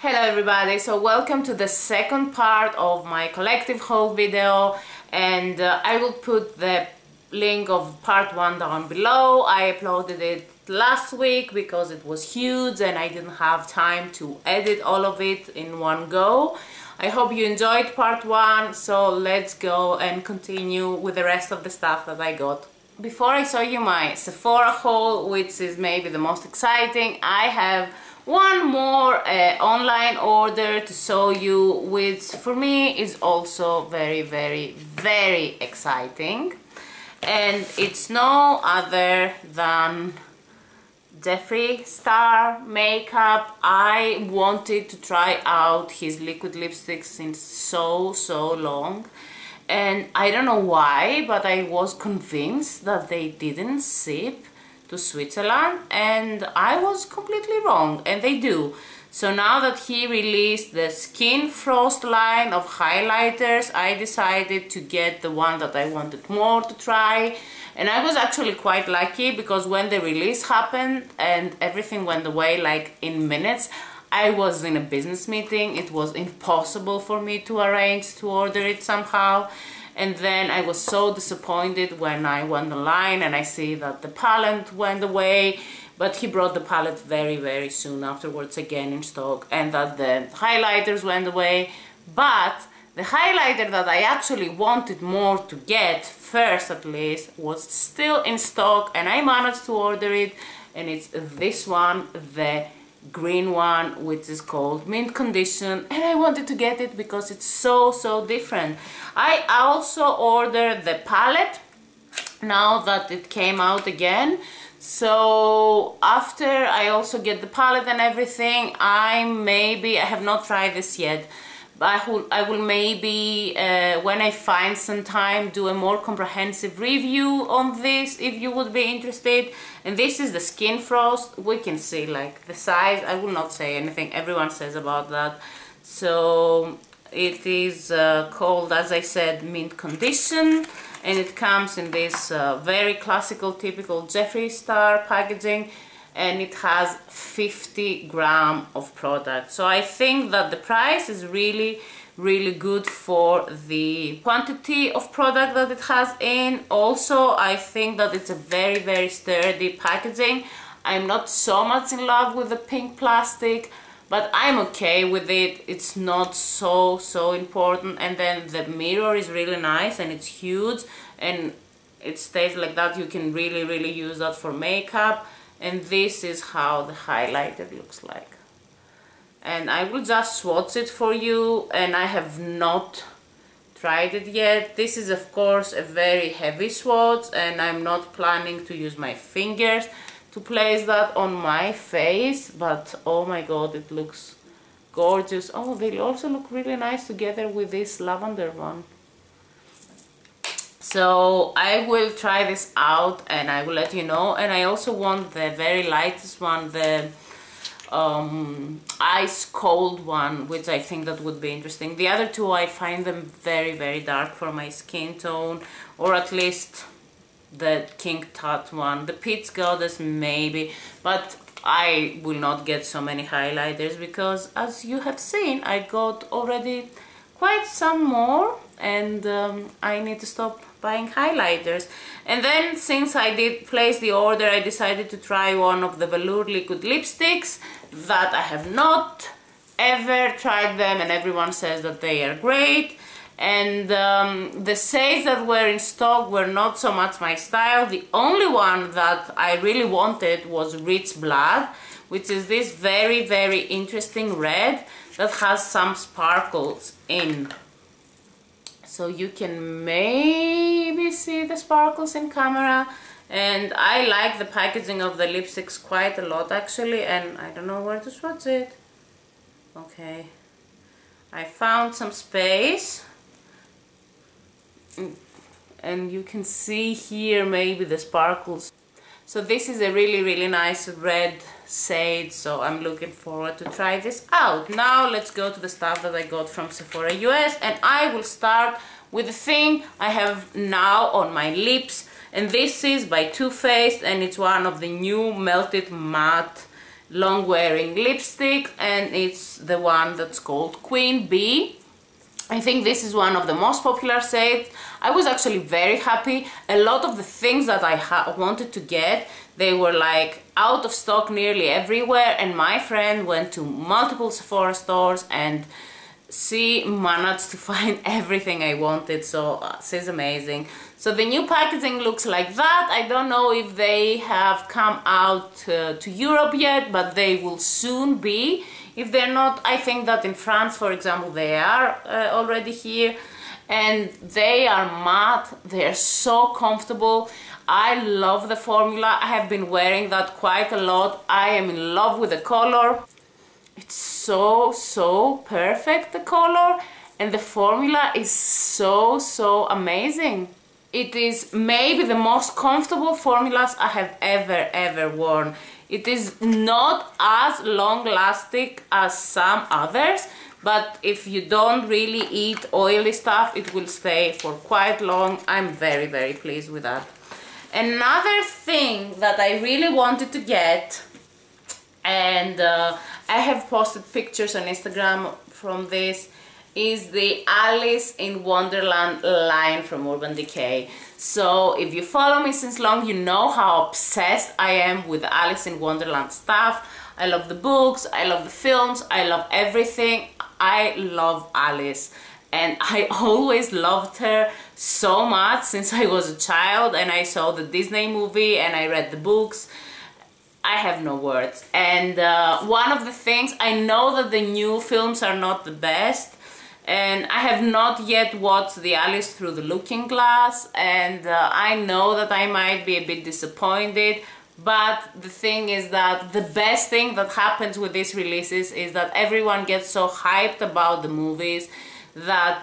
Hello everybody, so welcome to the second part of my collective haul video, and I will put the link of part 1 down below. I uploaded it last week because it was huge and I didn't have time to edit all of it in one go. I hope you enjoyed part 1, so let's go and continue with the rest of the stuff that I got. Before I show you my Sephora haul, which is maybe the most exciting, I have one more online order to show you, which for me is also very exciting, and it's no other than Jeffree Star makeup. I wanted to try out his liquid lipsticks since so long, and I don't know why, but I was convinced that they didn't ship to Switzerland, and I was completely wrong, and they do. So now that he released the Skin Frost line of highlighters, I decided to get the one that I wanted more to try. And I was actually quite lucky, because when the release happened and everything went away like in minutes, I was in a business meeting. It was impossible for me to arrange to order it somehow. And then I was so disappointed when I went online and I see that the palette went away, but he brought the palette very soon afterwards again in stock, and that the highlighters went away. But the highlighter that I actually wanted more to get, first at least, was still in stock, and I managed to order it, and it's this one, the green one, which is called Mint Condition, and I wanted to get it because it's so different. I also ordered the palette now that it came out again, so after I also get the palette and everything, I have not tried this yet, but I will maybe, when I find some time, do a more comprehensive review on this, if you would be interested. And this is the Skin Frost. We can see like the size. I will not say anything, everyone says about that. So it is called, as I said, Mint Condition, and it comes in this very classical, typical Jeffree Star packaging, and it has 50 grams of product. So I think that the price is really good for the quantity of product that it has in. Also, I think that it's a very sturdy packaging. I'm not so much in love with the pink plastic, but I'm okay with it. It's not so important. And then the mirror is really nice, and it's huge, and it stays like that. You can really use that for makeup. And this is how the highlighter looks like. And I will just swatch it for you, and I have not tried it yet. This is of course a very heavy swatch, and I'm not planning to use my fingers to place that on my face, but oh my god, it looks gorgeous. Oh, they also look really nice together with this lavender one. So I will try this out and I will let you know. And I also want the very lightest one, the ice cold one, which I think that would be interesting. The other two, I find them very dark for my skin tone, or at least the King Tut one. The Peach Goddess maybe, but I will not get so many highlighters because, as you have seen, I got already quite some more, and I need to stop buying highlighters. And then, since I did place the order, I decided to try one of the velour liquid lipsticks that I have not ever tried them, and everyone says that they are great. And the shades that were in stock were not so much my style. The only one that I really wanted was Rich Blood, which is this very interesting red that has some sparkles in. So you can maybe see the sparkles in camera. And I like the packaging of the lipsticks quite a lot actually, and I don't know where to swatch it. Okay, I found some space, and you can see here maybe the sparkles. So this is a really nice red shade, so I'm looking forward to try this out. Now let's go to the stuff that I got from Sephora US, and I will start with the thing I have now on my lips, and this is by Too Faced, and it's one of the new melted matte long wearing lipstick, and it's the one that's called Queen Bee. I think this is one of the most popular shades. I was actually very happy. A lot of the things that I wanted to get, they were like out of stock nearly everywhere, and my friend went to multiple Sephora stores and she managed to find everything I wanted, so she's amazing. So the new packaging looks like that. I don't know if they have come out to Europe yet, but they will soon be. If they're not, I think that in France, for example, they are already here, and they are matte. They're so comfortable. I love the formula. I have been wearing that quite a lot. I am in love with the color. It's so perfect, the color, and the formula is so amazing. It is maybe the most comfortable formulas I have ever worn. It is not as long lasting as some others, but if you don't really eat oily stuff, it will stay for quite long. I'm very pleased with that. Another thing that I really wanted to get, and I have posted pictures on Instagram from this, is the Alice in Wonderland line from Urban Decay. So if you follow me since long, you know how obsessed I am with Alice in Wonderland stuff. I love the books, I love the films, I love everything. I love Alice, and I always loved her so much since I was a child and I saw the Disney movie and I read the books. I have no words. And one of the things, I know that the new films are not the best, and I have not yet watched the Alice Through the Looking Glass, and I know that I might be a bit disappointed, but the thing is that the best thing that happens with these releases is that everyone gets so hyped about the movies that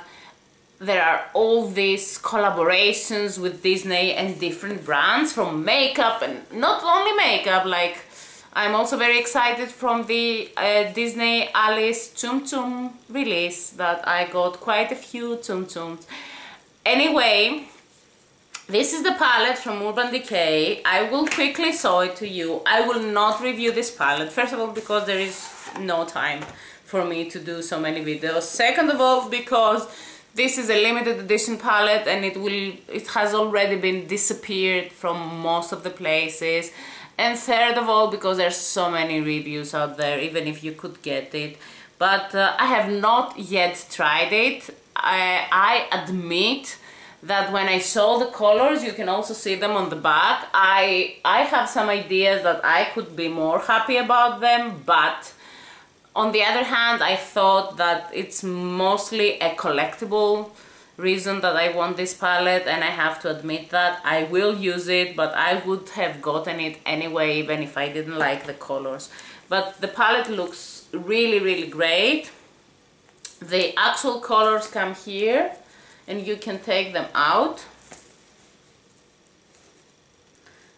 there are all these collaborations with Disney and different brands, from makeup, and not only makeup, like I'm also very excited from the Disney Alice Tsum Tsum release that I got quite a few Tsum Tsums. Anyway, this is the palette from Urban Decay. I will quickly show it to you. I will not review this palette. First of all, because there is no time for me to do so many videos. Second of all, because this is a limited edition palette and it has already been disappeared from most of the places. And third of all, because there's so many reviews out there, even if you could get it. But I have not yet tried it. I admit that when I saw the colors, you can also see them on the back, I have some ideas that I could be more happy about them, but on the other hand, I thought that it's mostly a collectible reason that I want this palette, and I have to admit that I will use it, but I would have gotten it anyway, even if I didn't like the colors. But the palette looks really great. The actual colors come here, and you can take them out.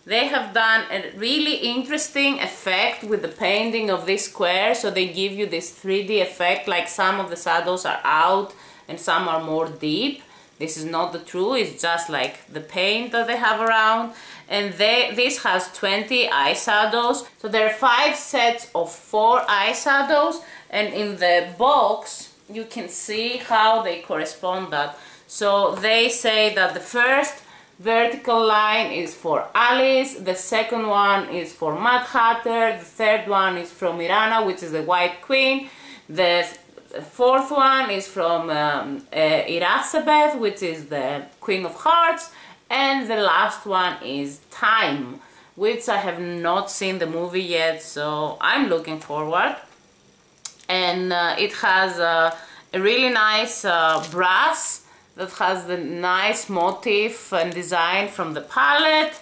They have done a really interesting effect with the painting of this square, so they give you this 3D effect, like some of the shadows are out and some are more deep. This is not the true, it's just like the paint that they have around. And this has 20 eyeshadows, so there are 5 sets of 4 eyeshadows, and in the box you can see how they correspond that. So they say that the first vertical line is for Alice, the second one is for Mad Hatter, the third one is from Mirana, which is the White Queen, the fourth one is from Irasabeth, which is the Queen of Hearts, and the last one is Time, which I have not seen the movie yet, so I'm looking forward. And it has a really nice brass that has the nice motif and design from the palette.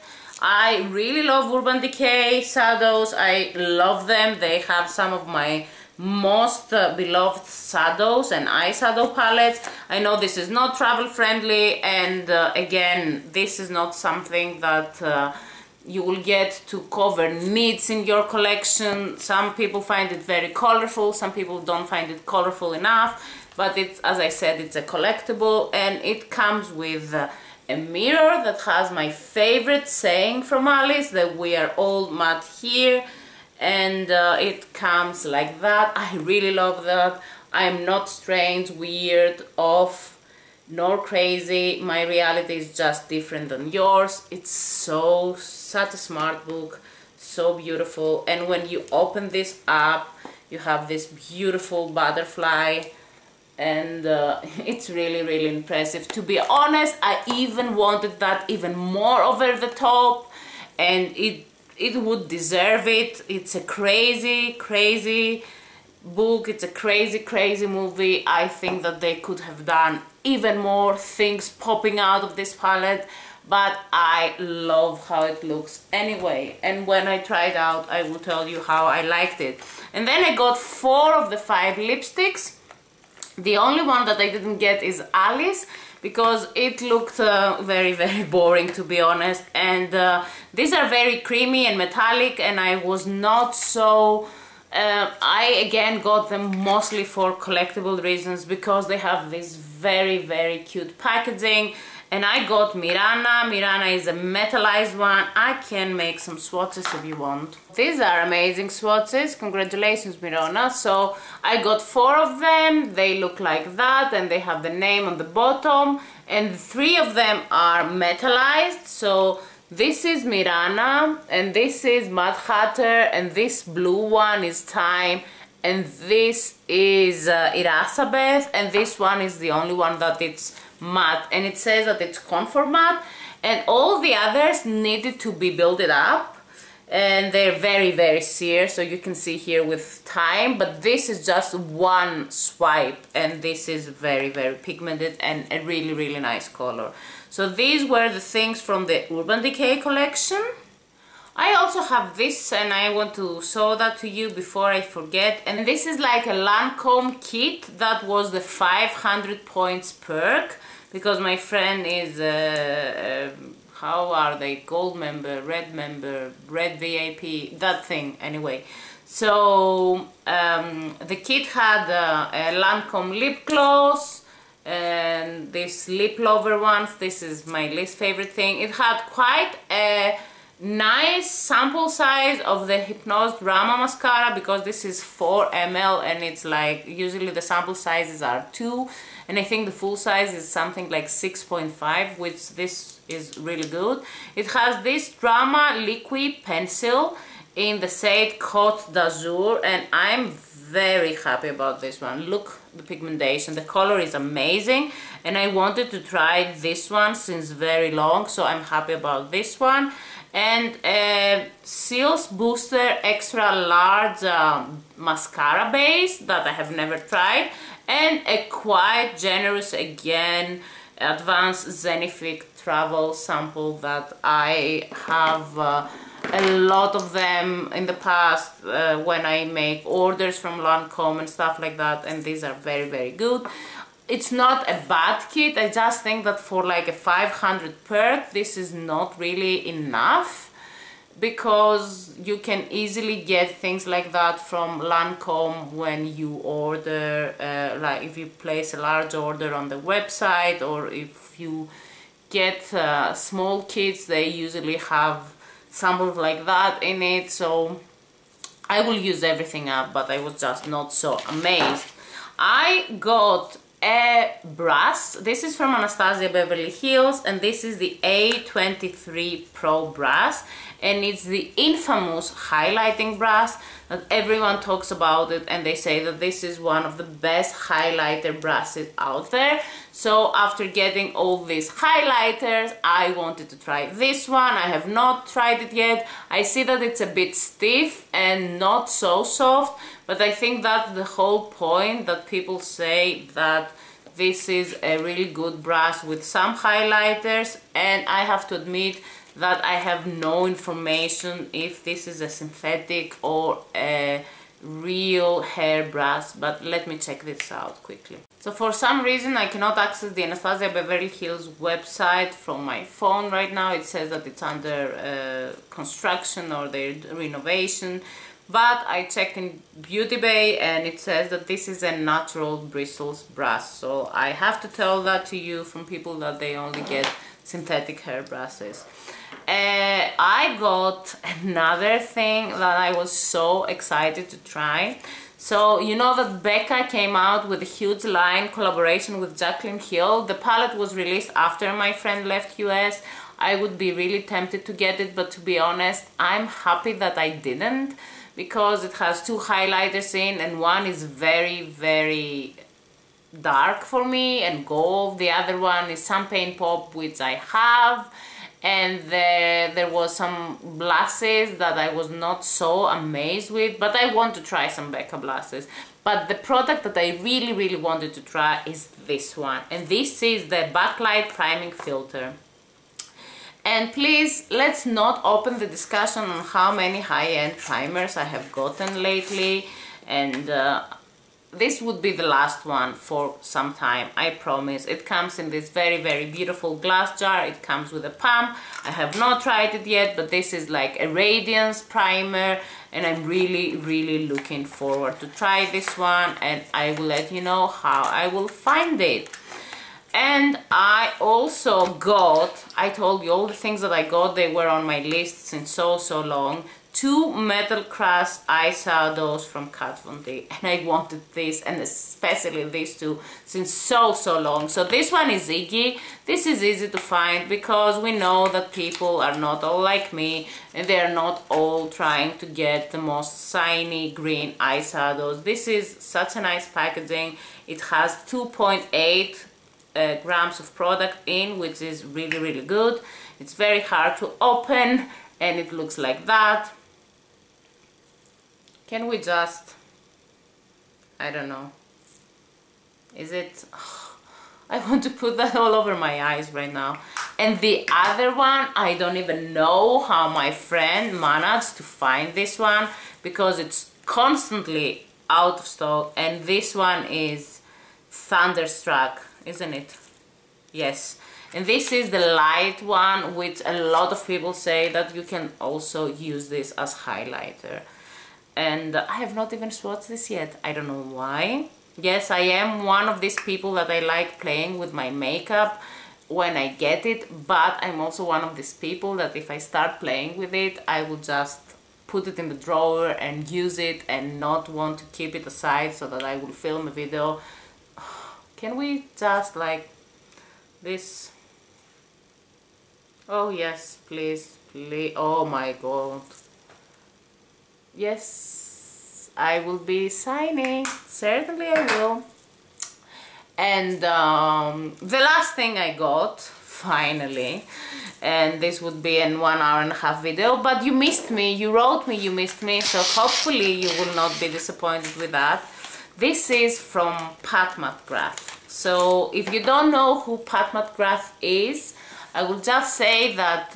I really love Urban Decay shadows. I love them. They have some of my most beloved shadows and eyeshadow palettes. I know this is not travel friendly, and again, this is not something that you will get to cover needs in your collection. Some people find it very colorful, some people don't find it colorful enough, but it's, as I said, it's a collectible, and it comes with a mirror that has my favorite saying from Alice, that we are all mad here, and it comes like that. I really love that. I'm not strange, weird, off, nor crazy. My reality is just different than yours. It's such a smart book, so beautiful. And when you open this up, you have this beautiful butterfly, and it's really impressive. To be honest, I even wanted that even more over the top, and it would deserve it. It's a crazy book. It's a crazy movie. I think that they could have done even more things popping out of this palette, but I love how it looks anyway. And when I try it out, I will tell you how I liked it. And then I got 4 of the 5 lipsticks. The only one that I didn't get is Alice, because it looked very boring, to be honest. And these are very creamy and metallic, and I was not so... I again got them mostly for collectible reasons, because they have this very cute packaging. And I got Mirana. Mirana is a metallized one. I can make some swatches if you want. These are amazing swatches. Congratulations, Mirana. So I got 4 of them. They look like that, and they have the name on the bottom. And 3 of them are metallized. So this is Mirana, and this is Mad Hatter, and this blue one is Time, and this is Irasabeth, and this one is the only one that it's matte, and it says that it's comfort matte, and all the others needed to be built up, and they're very sear, so you can see here with Time, but this is just one swipe, and this is very pigmented and a really nice color. So these were the things from the Urban Decay collection. I also have this, and I want to show that to you before I forget. And this is like a Lancome kit that was the 500 points perk, because my friend is, how are they, gold member, red VIP, that thing anyway. So the kit had a Lancome lip gloss, and this lip lover ones. This is my least favorite thing. It had quite a nice sample size of the Hypnose Drama mascara, because this is 4 ml, and it's like usually the sample sizes are 2, and I think the full size is something like 6.5, which this is really good. It has this Drama liquid pencil in the shade Côte d'Azur, and I'm very happy about this one. Look, the pigmentation, the color is amazing, and I wanted to try this one since very long, so I'm happy about this one. And Cils Booster Extra Large mascara base that I have never tried, and a quite generous again Advanced Zenific Travel sample that I have a lot of them in the past when I make orders from Lancome and stuff like that, and these are very good. It's not a bad kit. I just think that for like a 500 perk, this is not really enough, because you can easily get things like that from Lancome when you order, like if you place a large order on the website, or if you get small kits, they usually have samples like that in it. So I will use everything up, but I was just not so amazed. I got a brush. This is from Anastasia Beverly Hills, and this is the A23 Pro brush, and it's the infamous highlighting brush that everyone talks about it, and they say that this is one of the best highlighter brushes out there. So after getting all these highlighters, I wanted to try this one. I have not tried it yet. I see that it's a bit stiff and not so soft, but I think that's the whole point, that people say that this is a really good brush with some highlighters, and I have to admit that I have no information if this is a synthetic or a real hair brush, but let me check this out quickly. So for some reason I cannot access the Anastasia Beverly Hills website from my phone right now. It says that it's under construction or their renovation, but I checked in Beauty Bay and it says that this is a natural bristles brush, so I have to tell that to you from people that they only get synthetic hair brushes. I got another thing that I was so excited to try. So you know that Becca came out with a huge line collaboration with Jaclyn Hill. The palette was released after my friend left US. I would be really tempted to get it, but to be honest, I'm happy that I didn't, because it has 2 highlighters in and one is very, very dark for me and gold. The other one is Champagne Pop, which I have. And there was some blushes that I was not so amazed with, but I want to try some Becca blushes. But the product that I really, really wanted to try is this one. And this is the Backlight Priming Filter. And please, let's not open the discussion on how many high-end primers I have gotten lately. And this would be the last one for some time, I promise. It comes in this very, very beautiful glass jar. It comes with a pump. I have not tried it yet, but this is like a radiance primer, and I'm really, really looking forward to try this one, and I will let you know how I will find it. And I also got, I told you all the things that I got, they were on my list since so long. 2 Metal Crush eyeshadows from Kat Von D, and I wanted this, and especially these 2, since so long. So this one is Iggy. This is easy to find because we know that people are not all like me, and they are not all trying to get the most shiny green eyeshadows. This is such a nice packaging. It has 2.8 grams of product in, which is really, really good. It's very hard to open, and it looks like that. Can we just, I don't know, is it, I want to put that all over my eyes right now. And the other one, I don't even know how my friend managed to find this one, because it's constantly out of stock. And this one is Thunderstruck, isn't it? Yes. And this is the light one, which a lot of people say that you can also use this as highlighter. And I have not even swatched this yet. I don't know why. Yes, I am one of these people that I like playing with my makeup when I get it, but I'm also one of these people that if I start playing with it, I will just put it in the drawer and use it and not want to keep it aside so that I will film a video. Can we just like this? Oh yes, please, please. Oh my god. Yes, I will be signing. Certainly I will. And the last thing I got, finally, and this would be an 1.5-hour video, but you missed me, you wrote me, you missed me, so hopefully you will not be disappointed with that. This is from Pat McGrath. So if you don't know who Pat McGrath is, I will just say that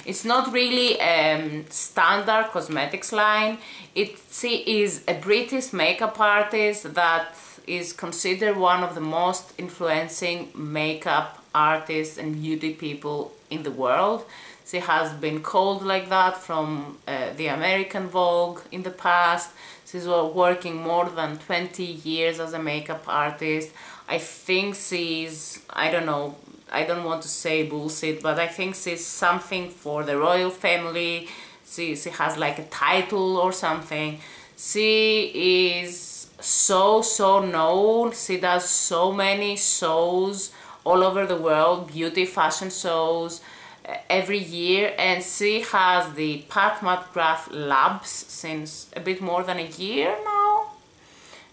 it's not really a standard cosmetics line. She is a British makeup artist that is considered one of the most influencing makeup artists and beauty people in the world. She has been called like that from the American Vogue in the past. She's working more than 20 years as a makeup artist. I think she's, I don't know, I don't want to say bullshit, but I think she's something for the royal family. She has like a title or something. She is so known. She does so many shows all over the world, beauty fashion shows every year, and she has the Pat McGrath Labs since a bit more than a year now.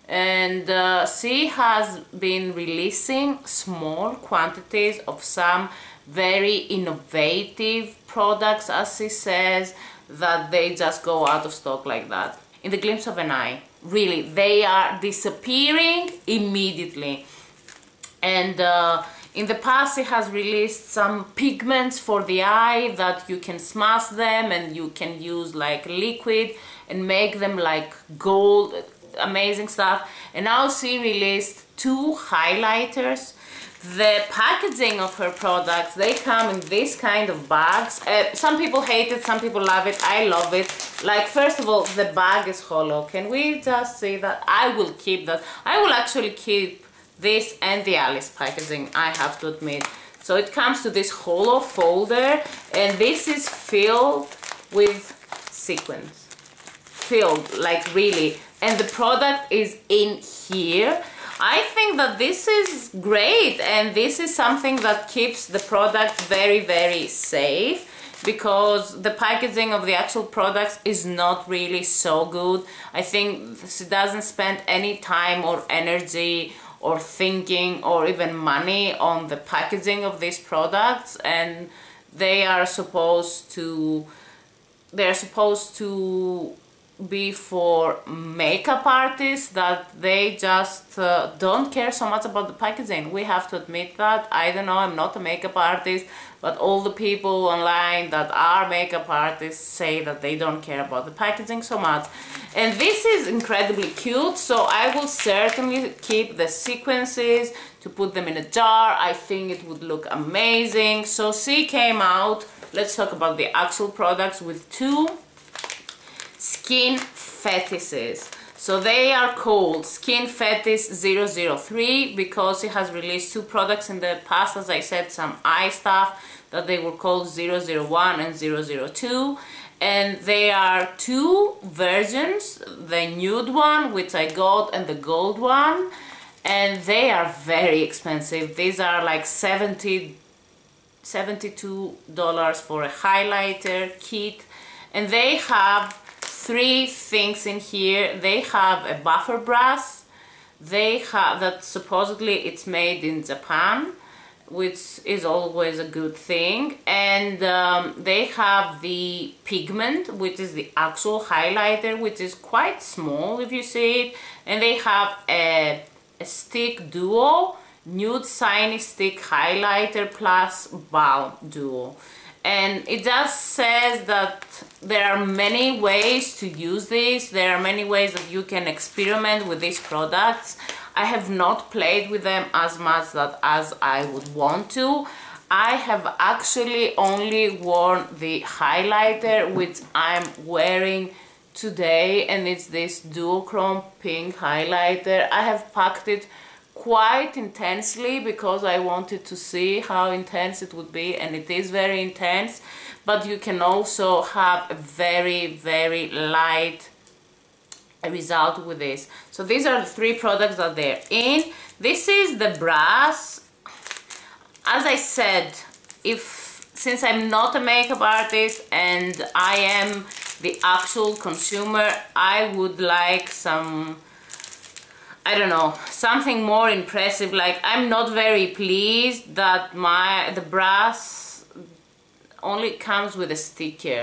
And she has been releasing small quantities of some very innovative products, as she says, that they just go out of stock like that in the glimpse of an eye. Really, they are disappearing immediately. And in the past she has released some pigments for the eye that you can smash them and you can use like liquid and make them like gold, amazing stuff. And now she released 2 highlighters, The packaging of her products, they come in this kind of bags. Some people hate it, some people love it. I love it. Like, first of all, the bag is hollow. Can we just see that? I will keep that. I will actually keep this and the Alice packaging, I have to admit. So it comes to this hollow folder, and this is filled with sequins. Filled, like really. And the product is in here. I think that this is great, and this is something that keeps the product very, very safe, because the packaging of the actual products is not really so good. I think she doesn't spend any time or energy or thinking or even money on the packaging of these products, and they are supposed to be for makeup artists that they just don't care so much about the packaging. We have to admit that. I don't know, I'm not a makeup artist, but all the people online that are makeup artists say that they don't care about the packaging so much. And this is incredibly cute, so I will certainly keep the sequences to put them in a jar. I think it would look amazing. So she came out, let's talk about the actual products, with two skin fetishes. So they are called Skin Fetish 003 because it has released two products in the past, as I said, some eye stuff that they were called 001 and 002. And they are two versions, the nude one, which I got, and the gold one. And they are very expensive. These are like $72 for a highlighter kit. And they have three things in here. They have a buffer brush. They have that supposedly it's made in Japan, which is always a good thing. And they have the pigment, which is the actual highlighter, which is quite small if you see it. And they have a stick duo, nude shiny stick highlighter plus balm duo. And it just says that there are many ways to use this. There are many ways that you can experiment with these products. I have not played with them as much as I would want to. I have actually only worn the highlighter, which I'm wearing today, and it's this duochrome pink highlighter. I have packed it quite intensely because I wanted to see how intense it would be, and it is very intense, but you can also have a very, very light result with this. So these are the three products that they're in. This is the brush. As I said, since I'm not a makeup artist and I am the actual consumer, I would like some, I don't know, something more impressive. Like, I'm not very pleased that the brush only comes with a sticker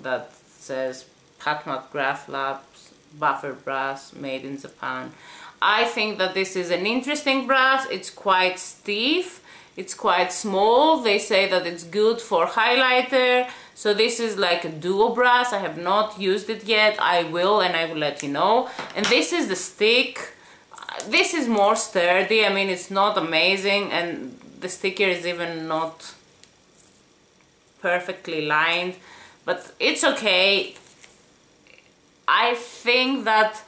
that says Pat McGrath Labs buffer brush made in Japan. I think that this is an interesting brush. It's quite stiff, it's quite small. They say that it's good for highlighter. So this is like a duo brush. I have not used it yet. I will, and I will let you know. And this is the stick. This is more sturdy. I mean, it's not amazing, and the sticker is even not perfectly lined, but it's okay. I think that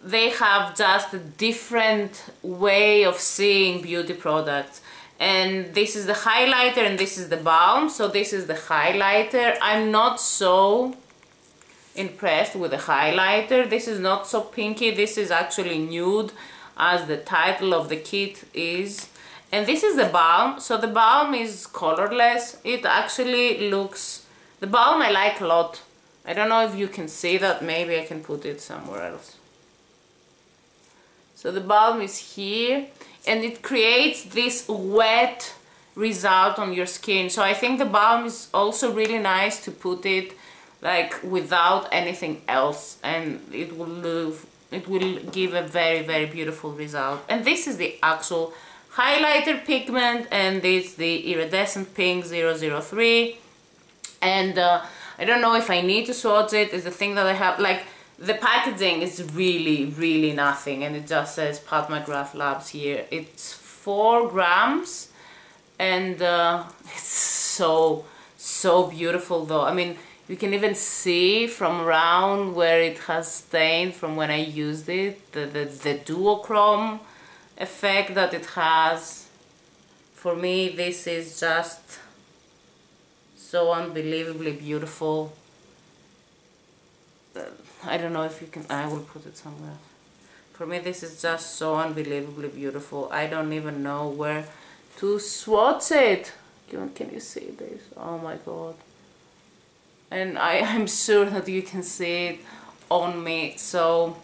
they have just a different way of seeing beauty products. And this is the highlighter and this is the balm. So this is the highlighter. I'm not so impressed with the highlighter. This is not so pinky. This is actually nude, as the title of the kit is. And this is the balm. So the balm is colorless. It actually looks, the balm I like a lot. I don't know if you can see that. Maybe I can put it somewhere else. So the balm is here, and it creates this wet result on your skin. So I think the balm is also really nice to put it like without anything else, and it will give a very, very beautiful result. And this is the actual highlighter pigment, and this is the iridescent pink 003. And I don't know if I need to swatch it. Is the thing that I have, like, the packaging is really, really nothing, and it just says Pat McGrath Labs here. It's 4 grams, and it's so beautiful though. I mean, you can even see from around where it has stained from when I used it, the duochrome effect that it has. For me, this is just so unbelievably beautiful. I don't know if you can, I will put it somewhere. For me, this is just so unbelievably beautiful. I don't even know where to swatch it. Can you see this? Oh my god. And I'm sure that you can see it on me. So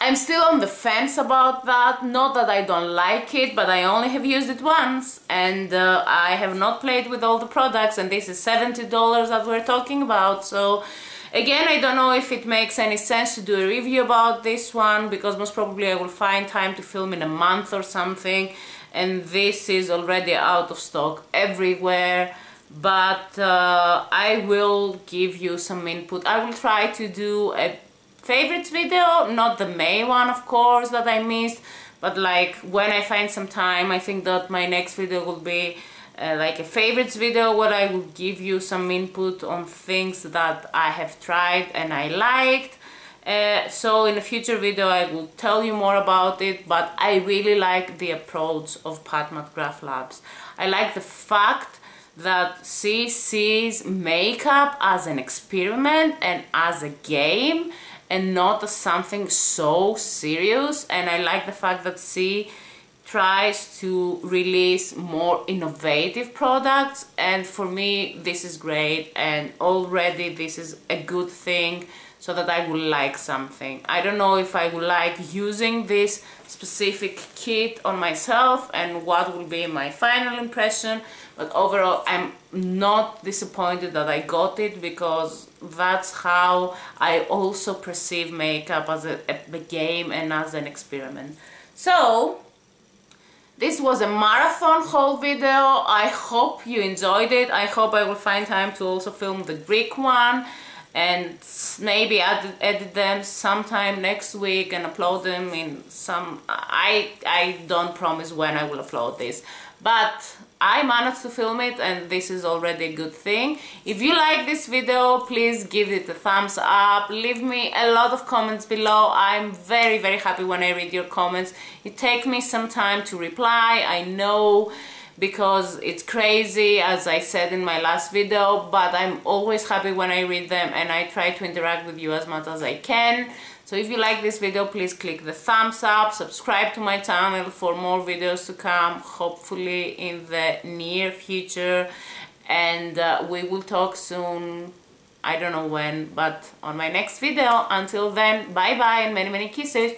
I'm still on the fence about that. Not that I don't like it, but I only have used it once, and I have not played with all the products, and this is $70 that we're talking about. So again, I don't know if it makes any sense to do a review about this one, because most probably I will find time to film in a month or something, and this is already out of stock everywhere. But I will give you some input. I will try to do a favorites video, not the May one, of course, that I missed, but like when I find some time. I think that my next video will be like a favorites video, where I will give you some input on things that I have tried and I liked. So in a future video I will tell you more about it, but I really like the approach of Pat McGrath Labs. I like the fact that she sees makeup as an experiment and as a game, and not as something so serious. And I like the fact that she tries to release more innovative products, and for me this is great, and already this is a good thing, so that I will like something. I don't know if I will like using this specific kit on myself and what will be my final impression, but overall I'm not disappointed that I got it, because that's how I also perceive makeup, as a game and as an experiment. So this was a marathon haul video. I hope you enjoyed it. I hope I will find time to also film the Greek one, and maybe edit them sometime next week and upload them in some... I don't promise when I will upload this, but I managed to film it, and this is already a good thing. If you like this video, please give it a thumbs up. Leave me a lot of comments below. I'm very happy when I read your comments. It takes me some time to reply, I know, because it's crazy, as I said in my last video, but I'm always happy when I read them, and I try to interact with you as much as I can. So if you like this video, please click the thumbs up, subscribe to my channel for more videos to come, hopefully in the near future, and we will talk soon. I don't know when, but on my next video. Until then, bye bye and many kisses.